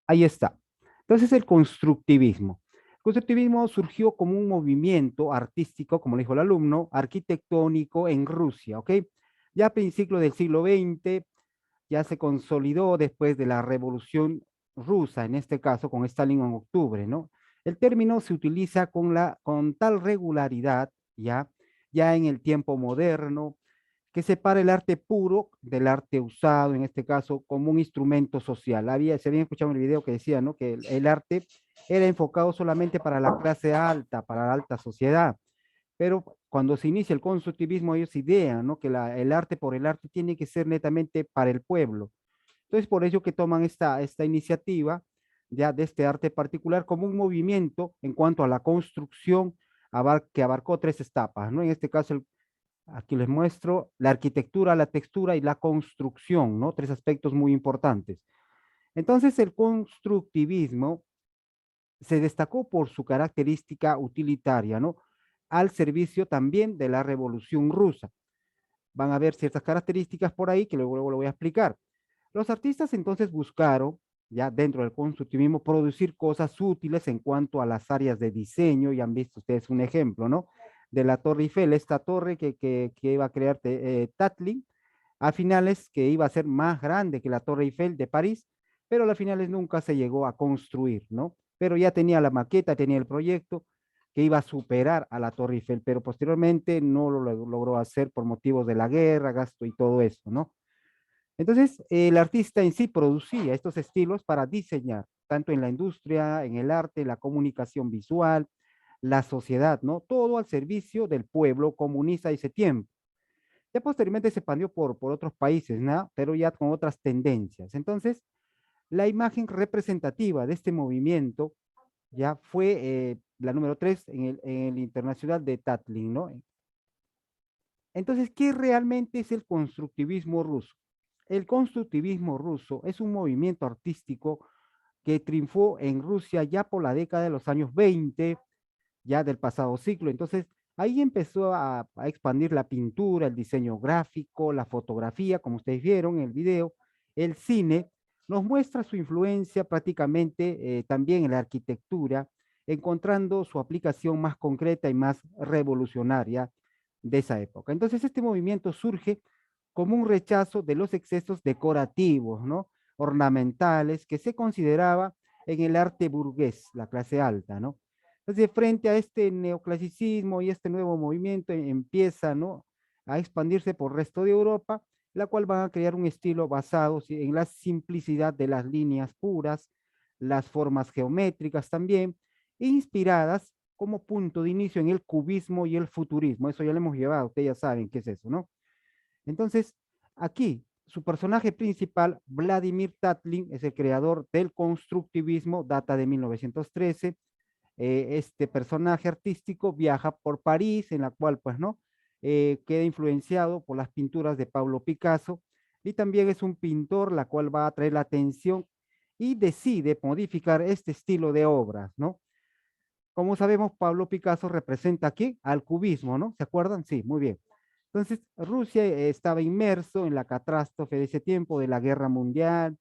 Ahí está. Entonces, el constructivismo. El constructivismo surgió como un movimiento artístico, como le dijo el alumno, arquitectónico en Rusia, ¿ok? Ya a principios del siglo XX, ya se consolidó después de la Revolución Rusa, en este caso con Stalin en octubre, ¿no? El término se utiliza con tal regularidad, ya en el tiempo moderno, que separa el arte puro del arte usado, en este caso, como un instrumento social. Se había escuchado en el video que decía, ¿no? Que el arte era enfocado solamente para la clase alta, para la alta sociedad, pero cuando se inicia el constructivismo, ellos idean, ¿no? Que el arte por el arte tiene que ser netamente para el pueblo. Entonces, por ello que toman esta iniciativa ya de este arte particular como un movimiento en cuanto a la construcción que abarcó tres etapas, ¿no? En este caso, aquí les muestro la arquitectura, la textura y la construcción, ¿no? Tres aspectos muy importantes. Entonces, el constructivismo se destacó por su característica utilitaria, ¿no? Al servicio también de la Revolución Rusa. Van a ver ciertas características por ahí que luego lo voy a explicar. Los artistas entonces buscaron, ya dentro del constructivismo, producir cosas útiles en cuanto a las áreas de diseño, y han visto ustedes un ejemplo, ¿no? De la Torre Eiffel, esta torre que iba a crear Tatlin, a finales que iba a ser más grande que la Torre Eiffel de París, pero a finales nunca se llegó a construir, ¿no? Pero ya tenía la maqueta, tenía el proyecto que iba a superar a la Torre Eiffel, pero posteriormente no lo logró hacer por motivos de la guerra, gasto y todo eso, ¿no? Entonces, el artista en sí producía estos estilos para diseñar, tanto en la industria, en el arte, la comunicación visual, la sociedad, ¿no? Todo al servicio del pueblo comunista de ese tiempo. Ya posteriormente se expandió por otros países, ¿no? Pero ya con otras tendencias. Entonces, la imagen representativa de este movimiento ya fue la número 3 en el internacional de Tatlin, ¿no? Entonces, ¿qué realmente es el constructivismo ruso? El constructivismo ruso es un movimiento artístico que triunfó en Rusia ya por la década de los años 20, ya del pasado siglo. Entonces, ahí empezó a expandir la pintura, el diseño gráfico, la fotografía, como ustedes vieron en el video, el cine. Nos muestra su influencia prácticamente también en la arquitectura, encontrando su aplicación más concreta y más revolucionaria de esa época. Entonces, este movimiento surge como un rechazo de los excesos decorativos, ¿no? Ornamentales que se consideraba en el arte burgués, la clase alta, ¿no? Entonces, frente a este neoclasicismo y este nuevo movimiento, empieza, ¿no? A expandirse por el resto de Europa, la cual van a crear un estilo basado en la simplicidad de las líneas puras, las formas geométricas también, inspiradas como punto de inicio en el cubismo y el futurismo. Eso ya lo hemos llevado, ustedes ya saben qué es eso, ¿no? Entonces, aquí, su personaje principal, Vladimir Tatlin, es el creador del constructivismo, data de 1913. Este personaje artístico viaja por París, en la cual, pues, ¿no? Queda influenciado por las pinturas de Pablo Picasso, y también es un pintor la cual va a atraer la atención y decide modificar este estilo de obras, ¿no? Como sabemos, Pablo Picasso representa aquí al cubismo, ¿no? ¿Se acuerdan? Sí, muy bien. Entonces, Rusia estaba inmerso en la catástrofe de ese tiempo, de la guerra mundial,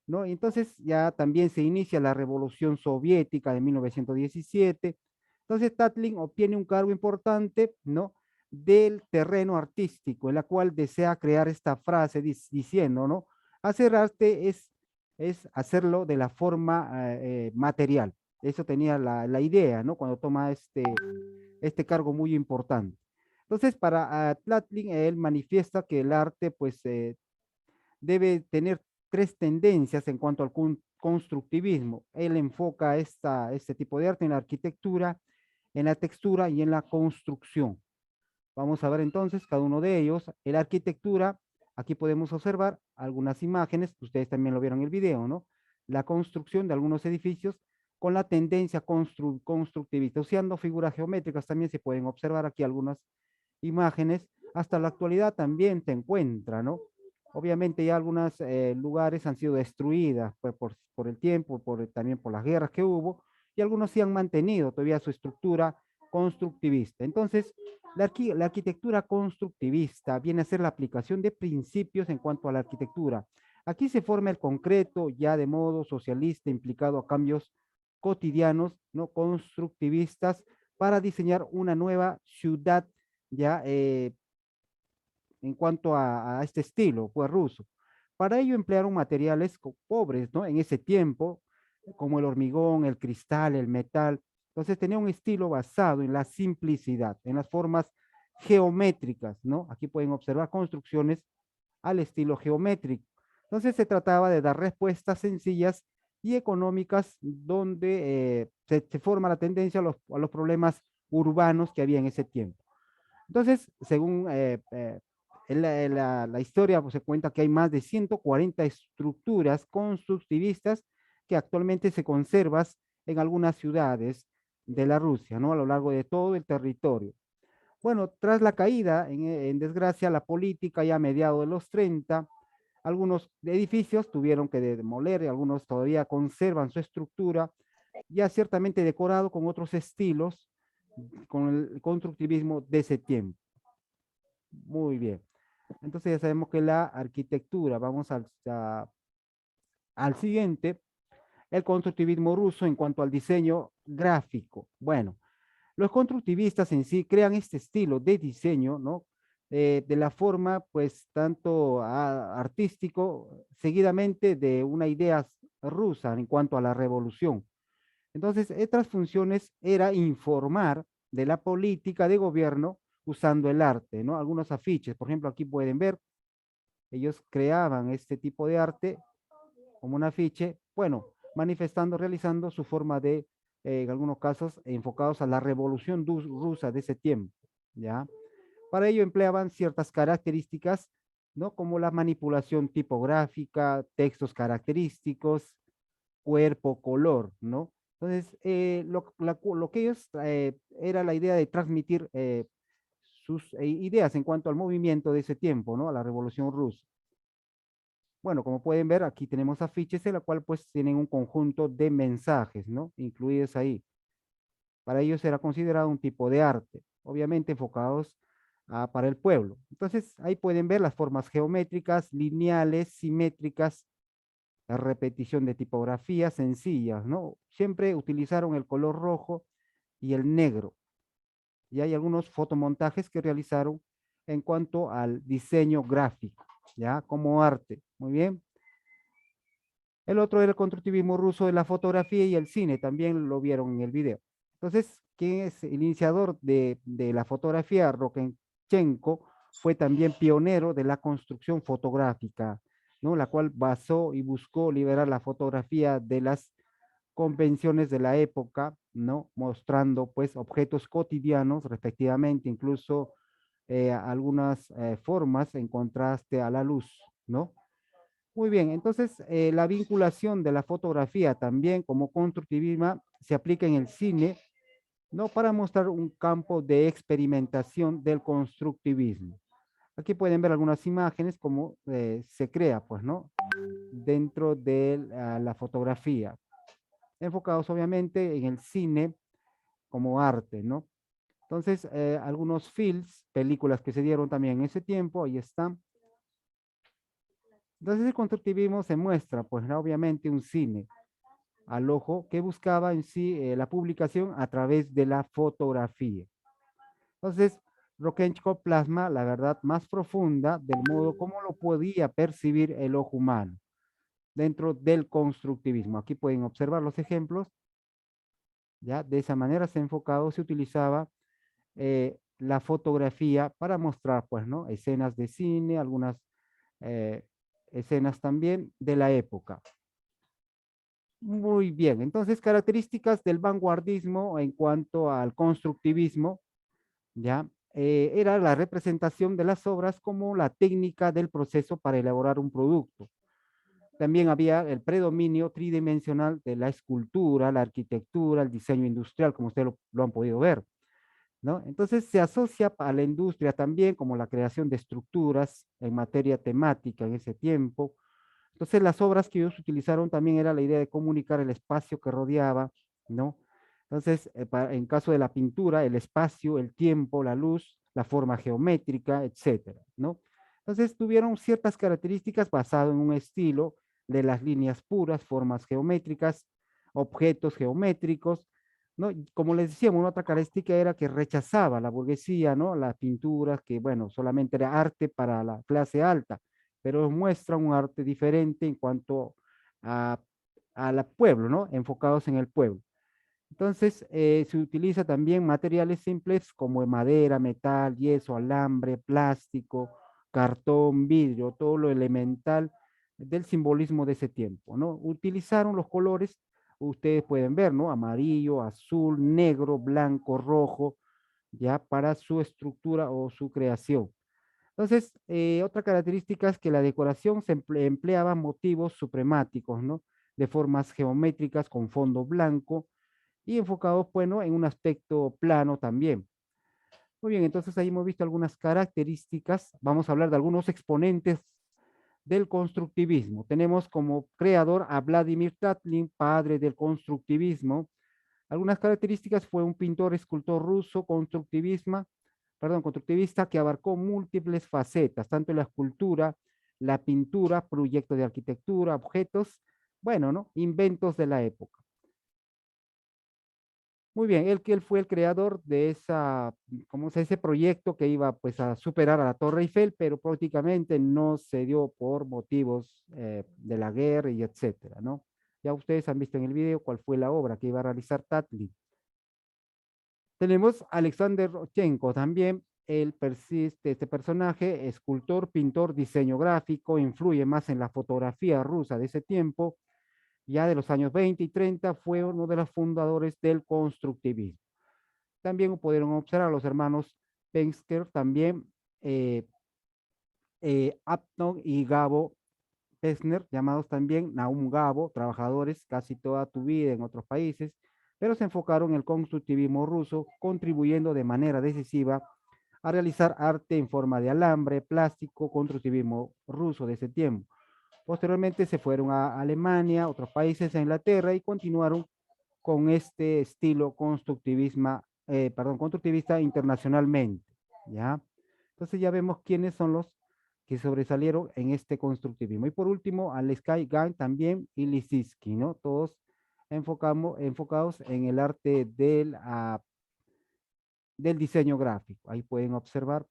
¿no? Y entonces ya también se inicia la revolución soviética de 1917. Entonces, Tatlin obtiene un cargo importante, ¿no? Del terreno artístico, en la cual desea crear esta frase diciendo, ¿no? Hacer arte es hacerlo de la forma material. Eso tenía la idea, ¿no? Cuando toma este cargo muy importante. Entonces, para Tatlin, él manifiesta que el arte, pues, debe tener tres tendencias en cuanto al constructivismo. Él enfoca este tipo de arte en la arquitectura, en la textura y en la construcción. Vamos a ver entonces cada uno de ellos. En la arquitectura, aquí podemos observar algunas imágenes, ustedes también lo vieron en el video, ¿no? La construcción de algunos edificios con la tendencia constructivista, usando figuras geométricas, también se pueden observar aquí algunas imágenes. Hasta la actualidad también se encuentra, ¿no? Obviamente ya algunos lugares han sido destruidas pues, por el tiempo, también por las guerras que hubo, y algunos sí han mantenido todavía su estructura constructivista. Entonces, la arquitectura constructivista viene a ser la aplicación de principios en cuanto a la arquitectura, Aquí se forma el concreto ya de modo socialista implicado a cambios cotidianos, ¿no? Constructivistas para diseñar una nueva ciudad ya en cuanto a este estilo, pues ruso. Para ello emplearon materiales pobres, ¿no? En ese tiempo, como el hormigón, el cristal, el metal. Entonces tenía un estilo basado en la simplicidad, en las formas geométricas, ¿no? Aquí pueden observar construcciones al estilo geométrico. Entonces se trataba de dar respuestas sencillas y económicas donde se forma la tendencia a los problemas urbanos que había en ese tiempo. Entonces, según la historia, pues, se cuenta que hay más de 140 estructuras constructivistas que actualmente se conservan en algunas ciudades de la Rusia, ¿no? A lo largo de todo el territorio. Bueno, tras la caída, en desgracia, la política ya a mediados de los 30, algunos edificios tuvieron que demoler y algunos todavía conservan su estructura, ya ciertamente decorado con otros estilos, con el constructivismo de ese tiempo. Muy bien. Entonces ya sabemos que la arquitectura, vamos al siguiente, el constructivismo ruso en cuanto al diseño gráfico. Bueno, los constructivistas en sí crean este estilo de diseño, ¿no? De la forma, pues, tanto artístico, seguidamente de una idea rusa en cuanto a la revolución. Entonces, estas funciones era informar de la política de gobierno usando el arte, ¿no? Algunos afiches, por ejemplo, aquí pueden ver, ellos creaban este tipo de arte como un afiche, bueno, manifestando, realizando su forma de, en algunos casos, enfocados a la revolución rusa de ese tiempo, ¿ya? Para ello empleaban ciertas características, ¿no? Como la manipulación tipográfica, textos característicos, cuerpo, color, ¿no? Entonces, lo que ellos era la idea de transmitir sus ideas en cuanto al movimiento de ese tiempo, ¿no? A la revolución rusa. Bueno, como pueden ver, aquí tenemos afiches en la cual pues tienen un conjunto de mensajes, ¿no? Incluidos ahí. Para ellos era considerado un tipo de arte, obviamente enfocados para el pueblo. Entonces, ahí pueden ver las formas geométricas, lineales, simétricas, la repetición de tipografías sencillas, ¿no? Siempre utilizaron el color rojo y el negro. Y hay algunos fotomontajes que realizaron en cuanto al diseño gráfico, ¿ya? Como arte. Muy bien. El otro era el constructivismo ruso de la fotografía y el cine, también lo vieron en el video. Entonces, ¿quién es el iniciador de la fotografía? Rokenchenko fue también pionero de la construcción fotográfica, ¿no? La cual basó y buscó liberar la fotografía de las convenciones de la época, ¿no? Mostrando pues objetos cotidianos, respectivamente, incluso algunas formas en contraste a la luz, ¿no? Muy bien, entonces la vinculación de la fotografía también como constructivismo se aplica en el cine, ¿no? Para mostrar un campo de experimentación del constructivismo. Aquí pueden ver algunas imágenes como se crea, pues, ¿no? Dentro de la fotografía, enfocados obviamente en el cine como arte, ¿no? Entonces, algunos films, películas que se dieron también en ese tiempo, ahí están. Entonces, el constructivismo se muestra, pues, ¿no? Obviamente un cine al ojo que buscaba en sí la publicación a través de la fotografía. Entonces, Rokhenko plasma la verdad más profunda del modo como lo podía percibir el ojo humano dentro del constructivismo. Aquí pueden observar los ejemplos, ¿ya? De esa manera se enfocado, se utilizaba la fotografía para mostrar, pues, ¿no? Escenas de cine, algunas eh, escenas también de la época. Muy bien, entonces características del vanguardismo en cuanto al constructivismo, ¿ya? Era la representación de las obras como la técnica del proceso para elaborar un producto. También había el predominio tridimensional de la escultura, la arquitectura, el diseño industrial, como ustedes lo han podido ver, ¿no? Entonces se asocia a la industria también como la creación de estructuras en materia temática en ese tiempo. Entonces las obras que ellos utilizaron también era la idea de comunicar el espacio que rodeaba, ¿no? Entonces, en caso de la pintura, el espacio, el tiempo, la luz, la forma geométrica, etcétera, ¿no? Entonces tuvieron ciertas características basadas en un estilo de las líneas puras, formas geométricas, objetos geométricos, ¿no? Y como les decíamos, una otra característica era que rechazaba la burguesía, ¿no? Las pinturas que, bueno, solamente era arte para la clase alta, pero muestran un arte diferente en cuanto a, al pueblo, ¿no? Enfocados en el pueblo. Entonces, se utiliza también materiales simples como madera, metal, yeso, alambre, plástico, cartón, vidrio, todo lo elemental del simbolismo de ese tiempo, ¿no? Utilizaron los colores, ustedes pueden ver, ¿no? Amarillo, azul, negro, blanco, rojo, ya para su estructura o su creación. Entonces, otra característica es que la decoración se empleaba motivos supremáticos, ¿no? De formas geométricas con fondo blanco y enfocados, bueno, en un aspecto plano también. Muy bien, entonces ahí hemos visto algunas características. Vamos a hablar de algunos exponentes del constructivismo. Tenemos como creador a Vladimir Tatlin, padre del constructivismo. Algunas características: fue un pintor, escultor ruso, constructivista que abarcó múltiples facetas, tanto en la escultura, la pintura, proyectos de arquitectura, objetos, bueno, ¿no? Inventos de la época. Muy bien, él fue el creador de ¿cómo se dice? Ese proyecto que iba pues a superar a la Torre Eiffel, pero prácticamente no se dio por motivos de la guerra y etcétera, ¿no? Ya ustedes han visto en el video cuál fue la obra que iba a realizar Tatlin. Tenemos a Alexander Rodchenko también. Él persiste, este personaje, escultor, pintor, diseño gráfico, influye más en la fotografía rusa de ese tiempo. Ya de los años 20 y 30 fue uno de los fundadores del constructivismo. También pudieron observar a los hermanos Pensker, también Upton y Gabo Pesner, llamados también Naum Gabo, trabajadores casi toda tu vida en otros países, pero se enfocaron en el constructivismo ruso, contribuyendo de manera decisiva a realizar arte en forma de alambre, plástico, constructivismo ruso de ese tiempo. Posteriormente se fueron a Alemania, otros países, a Inglaterra, y continuaron con este estilo constructivista internacionalmente, ¿ya? Entonces ya vemos quiénes son los que sobresalieron en este constructivismo. Y por último, Aleksandr Gans también y Lissitzky, ¿no? Todos enfocados en el arte del diseño gráfico. Ahí pueden observar,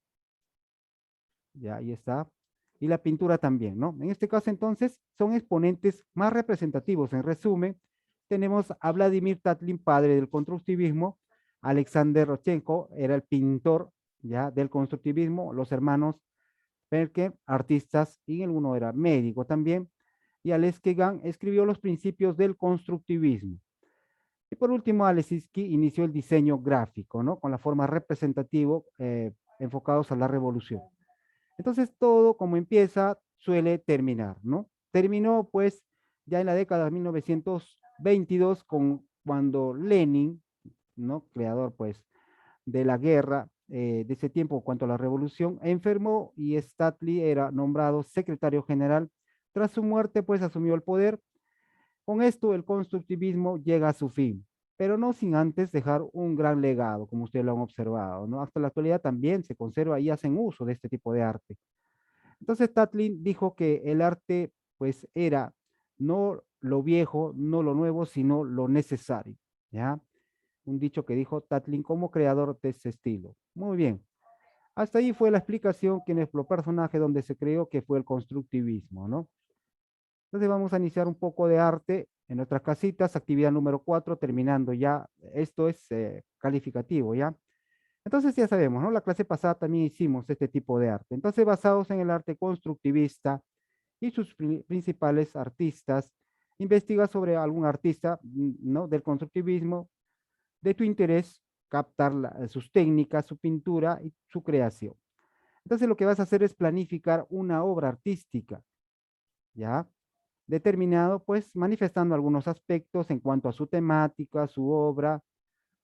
ya ahí está. Y la pintura también, ¿no? En este caso, entonces, son exponentes más representativos. En resumen, tenemos a Vladimir Tatlin, padre del constructivismo. Alexander Rodchenko era el pintor, ya, del constructivismo. Los hermanos Perker, artistas, y el uno era médico también. Y Alex Kegan escribió los principios del constructivismo. Y por último, Alesinski inició el diseño gráfico, ¿no? Con la forma representativa enfocados a la revolución. Entonces, todo como empieza suele terminar, ¿no? Terminó pues ya en la década de 1922 cuando Lenin, ¿no? Creador pues de la guerra de ese tiempo cuanto a la revolución, enfermó y Statli era nombrado secretario general. Tras su muerte pues asumió el poder. Con esto el constructivismo llega a su fin, pero no sin antes dejar un gran legado, como ustedes lo han observado, ¿no? Hasta la actualidad también se conserva y hacen uso de este tipo de arte. Entonces Tatlin dijo que el arte pues era no lo viejo, no lo nuevo, sino lo necesario, ¿ya? Un dicho que dijo Tatlin como creador de ese estilo. Muy bien. Hasta ahí fue la explicación quién es el personaje donde se creó que fue el constructivismo, ¿no? Entonces vamos a iniciar un poco de arte en nuestras casitas, actividad número 4, terminando ya. Esto es calificativo, ¿ya? Entonces ya sabemos, ¿no? La clase pasada también hicimos este tipo de arte. Entonces, basados en el arte constructivista y sus principales artistas, investiga sobre algún artista, ¿no? Del constructivismo, de tu interés, captar sus técnicas, su pintura y su creación. Entonces, lo que vas a hacer es planificar una obra artística, ¿ya? Determinado, pues, manifestando algunos aspectos en cuanto a su temática, su obra,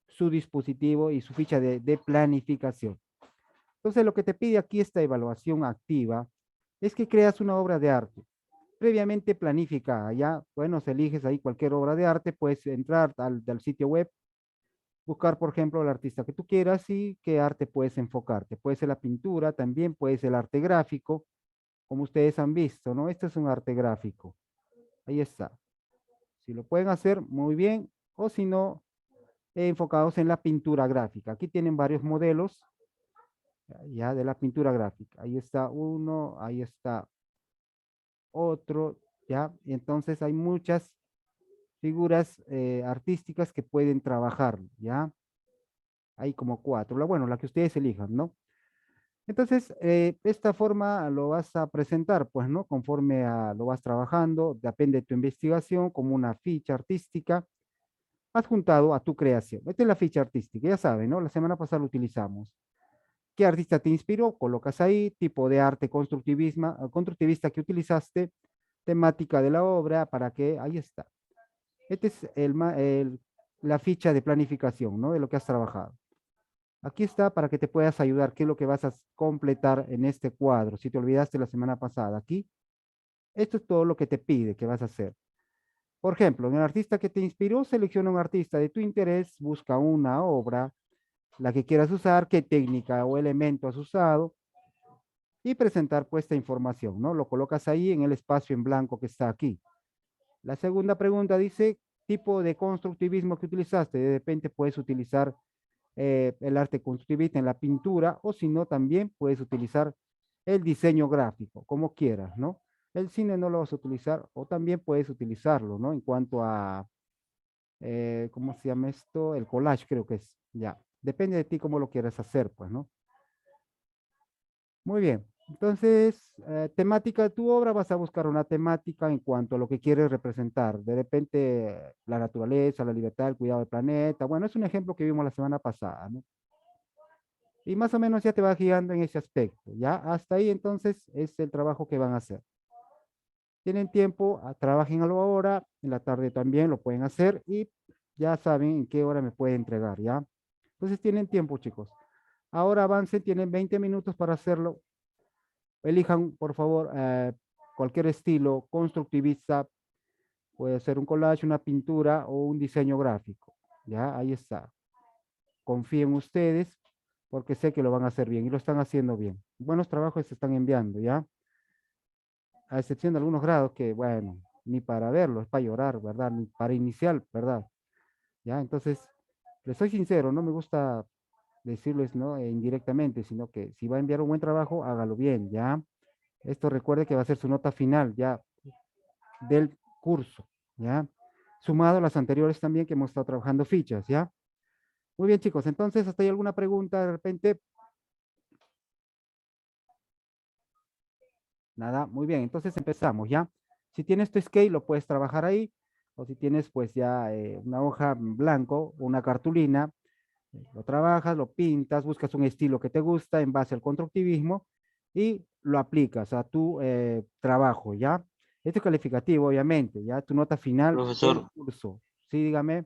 su dispositivo y su ficha de planificación. Entonces, lo que te pide aquí esta evaluación activa es que creas una obra de arte previamente planificada. Ya, bueno, si eliges ahí cualquier obra de arte, puedes entrar al sitio web, buscar, por ejemplo, el artista que tú quieras y qué arte puedes enfocarte. Puede ser la pintura, también puede ser el arte gráfico. como ustedes han visto, ¿no? Este es un arte gráfico. Ahí está. Si lo pueden hacer, muy bien. O si no, enfocados en la pintura gráfica. Aquí tienen varios modelos ya de la pintura gráfica. Ahí está uno, ahí está otro, ya. Y entonces hay muchas figuras artísticas que pueden trabajar, ya. Hay como cuatro, bueno, la que ustedes elijan, ¿no? Entonces, esta forma lo vas a presentar, pues, ¿no? Conforme lo vas trabajando, depende de tu investigación, como una ficha artística adjuntado a tu creación. Esta es la ficha artística, ya saben, ¿no? La semana pasada lo utilizamos. ¿Qué artista te inspiró? Colocas ahí, tipo de arte constructivista que utilizaste, temática de la obra, para que, ahí está. Esta es la ficha de planificación, ¿no? De lo que has trabajado. Aquí está para que te puedas ayudar, qué es lo que vas a completar en este cuadro. Si te olvidaste la semana pasada, aquí, esto es todo lo que te pide que vas a hacer. Por ejemplo, en el artista que te inspiró, selecciona un artista de tu interés, busca una obra, la que quieras usar, qué técnica o elemento has usado, y presentar pues esta información, ¿no? Lo colocas ahí en el espacio en blanco que está aquí. La segunda pregunta dice, tipo de constructivismo que utilizaste. De repente puedes utilizar el arte constructivista en la pintura, o si no, también puedes utilizar el diseño gráfico, como quieras, ¿no? El cine no lo vas a utilizar, o también puedes utilizarlo, ¿no? En cuanto a, ¿cómo se llama esto? El collage creo que es, ya. Depende de ti cómo lo quieras hacer, pues, ¿no? Muy bien. Entonces, temática de tu obra, vas a buscar una temática en cuanto a lo que quieres representar. De repente, la naturaleza, la libertad, el cuidado del planeta. Bueno, es un ejemplo que vimos la semana pasada, ¿no? Y más o menos ya te va guiando en ese aspecto, ¿ya? Hasta ahí entonces es el trabajo que van a hacer. Tienen tiempo, trabajen ahora, en la tarde también lo pueden hacer y ya saben en qué hora me pueden entregar, ¿ya? Entonces tienen tiempo, chicos. Ahora avancen, tienen 20 minutos para hacerlo. Elijan, por favor, cualquier estilo constructivista. Puede ser un collage, una pintura o un diseño gráfico. Ya, ahí está. Confíen ustedes porque sé que lo van a hacer bien y lo están haciendo bien. Buenos trabajos se están enviando, ¿ya? A excepción de algunos grados que, bueno, ni para verlo, es para llorar, ¿verdad? Ni para iniciar, ¿verdad? ¿Ya? Entonces, les soy sincero, no me gusta decirles, ¿no? Indirectamente, sino que si va a enviar un buen trabajo, hágalo bien, ¿ya? Esto recuerde que va a ser su nota final, ¿ya? Del curso, ¿ya? Sumado a las anteriores también que hemos estado trabajando fichas, ¿ya? Muy bien, chicos. Entonces, ¿hasta ahí alguna pregunta de repente? Nada, muy bien. Entonces empezamos, ¿ya? Si tienes tu scale, lo puedes trabajar ahí. O si tienes, pues ya una hoja en blanco, una cartulina, lo trabajas, lo pintas, buscas un estilo que te gusta en base al constructivismo y lo aplicas a tu trabajo, ¿ya? Este es calificativo, obviamente, ¿ya? Tu nota final del Profesor, curso. Sí, dígame.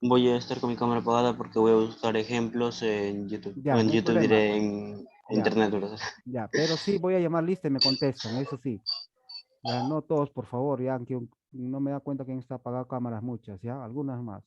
voy a estar con mi cámara apagada porque voy a buscar ejemplos en YouTube. Ya, En no hay YouTube problema. diré en Ya, internet, ¿verdad? ya. Pero sí voy a llamar lista y me contestan, eso sí. Ya, no todos, por favor, ya, aunque no me da cuenta que está apagado cámaras muchas, ya, algunas más.